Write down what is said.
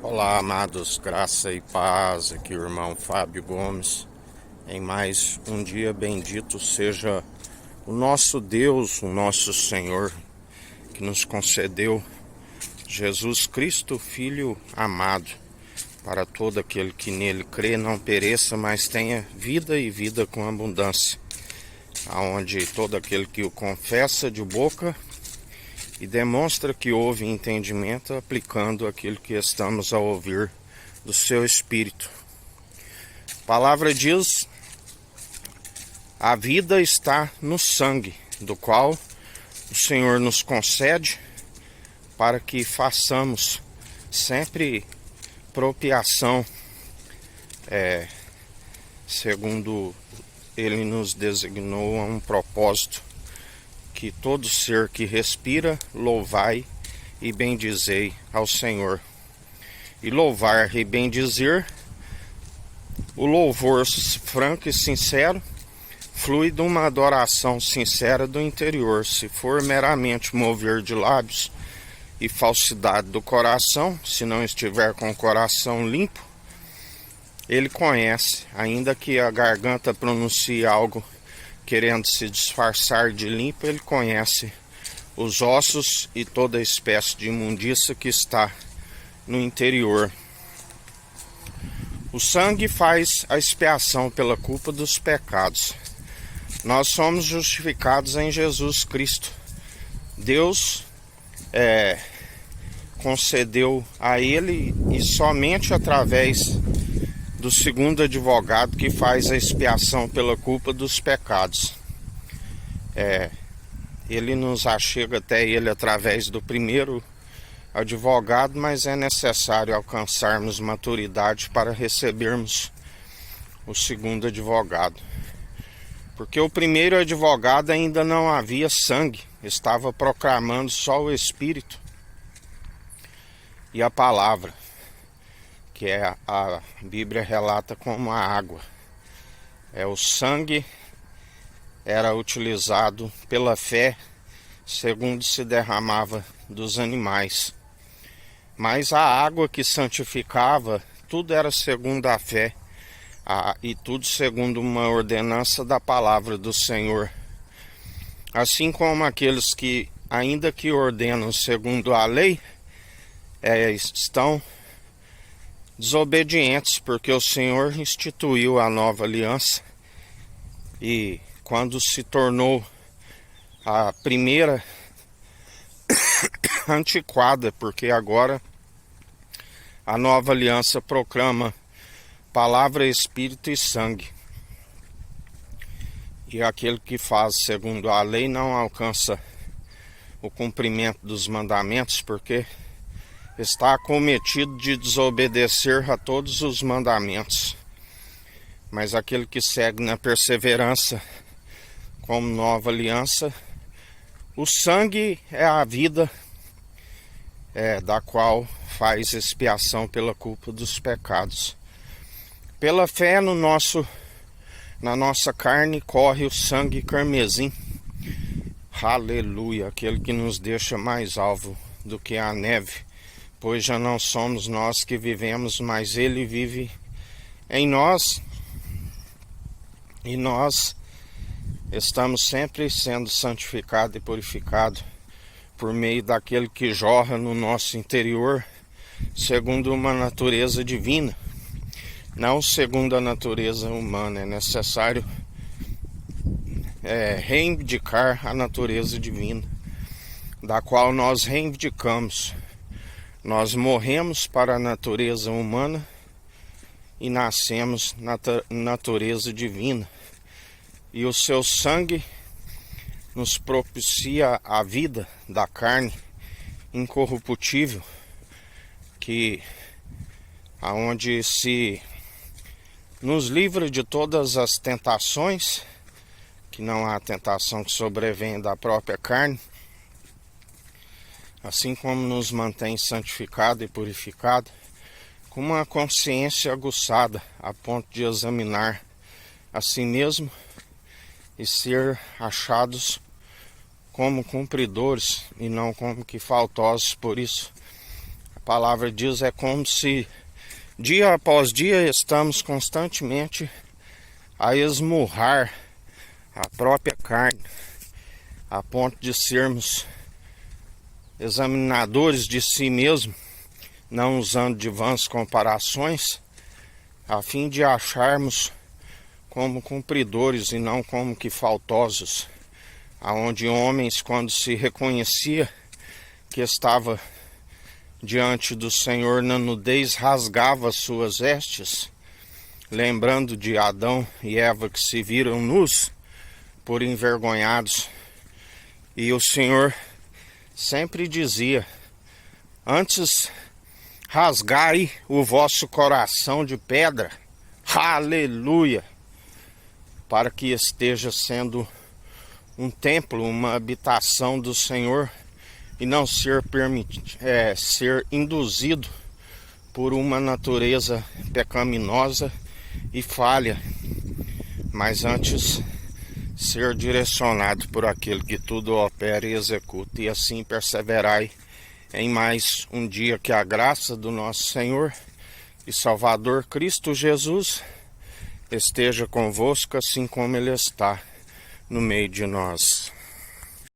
Olá, amados, graça e paz. Aqui o irmão Fábio Gomes. Em mais um dia bendito seja o nosso Deus, o nosso Senhor, que nos concedeu Jesus Cristo, Filho amado, para todo aquele que nele crê não pereça, mas tenha vida e vida com abundância, aonde todo aquele que o confessa de boca e demonstra que houve entendimento aplicando aquilo que estamos a ouvir do seu Espírito. A palavra diz: a vida está no sangue, do qual o Senhor nos concede para que façamos sempre propiação, segundo Ele nos designou a um propósito, que todo ser que respira, louvai e bendizei ao Senhor. E louvar e bendizer, o louvor franco e sincero, flui de uma adoração sincera do interior. Se for meramente mover de lábios e falsidade do coração, se não estiver com o coração limpo, ele conhece, ainda que a garganta pronuncie algo querendo se disfarçar de limpo, ele conhece os ossos e toda espécie de imundícia que está no interior. O sangue faz a expiação pela culpa dos pecados. Nós somos justificados em Jesus Cristo. Deus concedeu a Ele, e somente através do segundo advogado que faz a expiação pela culpa dos pecados. Ele nos achega até Ele através do primeiro advogado, mas é necessário alcançarmos maturidade para recebermos o segundo advogado. Porque o primeiro advogado ainda não havia sangue, estava proclamando só o Espírito e a palavra, que a Bíblia relata como a água. O sangue era utilizado pela fé, segundo se derramava dos animais. Mas a água que santificava, tudo era segundo a fé, e tudo segundo uma ordenança da palavra do Senhor. Assim como aqueles que, ainda que ordenam segundo a lei, estão desobedientes, porque o Senhor instituiu a nova aliança, e quando se tornou a primeira antiquada, porque agora a nova aliança proclama palavra, espírito e sangue. E aquele que faz segundo a lei não alcança o cumprimento dos mandamentos, porque está acometido de desobedecer a todos os mandamentos. Mas aquele que segue na perseverança como nova aliança, o sangue é a vida, da qual faz expiação pela culpa dos pecados. Pela fé na nossa carne corre o sangue carmesim. Aleluia, aquele que nos deixa mais alvo do que a neve, pois já não somos nós que vivemos, mas Ele vive em nós, e nós estamos sempre sendo santificados e purificados por meio daquele que jorra no nosso interior, segundo uma natureza divina, não segundo a natureza humana. É necessário reivindicar a natureza divina, da qual nós reivindicamos. Nós morremos para a natureza humana e nascemos na natureza divina. E o seu sangue nos propicia a vida da carne incorruptível, que aonde se nos livra de todas as tentações, que não há tentação que sobrevenha da própria carne, assim como nos mantém santificado e purificado, com uma consciência aguçada, a ponto de examinar a si mesmo e ser achados como cumpridores e não como que faltosos. Por isso palavra diz, é como se dia após dia estamos constantemente a esmurrar a própria carne, a ponto de sermos examinadores de si mesmo, não usando de vãs comparações, a fim de acharmos como cumpridores e não como que faltosos, aonde homens, quando se reconhecia que estava diante do Senhor na nudez, rasgava suas vestes, lembrando de Adão e Eva que se viram nus por envergonhados. E o Senhor sempre dizia: antes rasgai o vosso coração de pedra, aleluia, para que esteja sendo um templo, uma habitação do Senhor, e não ser ser induzido por uma natureza pecaminosa e falha, mas antes ser direcionado por aquele que tudo opera e executa, e assim perseverai em mais um dia. Que a graça do nosso Senhor e Salvador Cristo Jesus esteja convosco, assim como Ele está no meio de nós.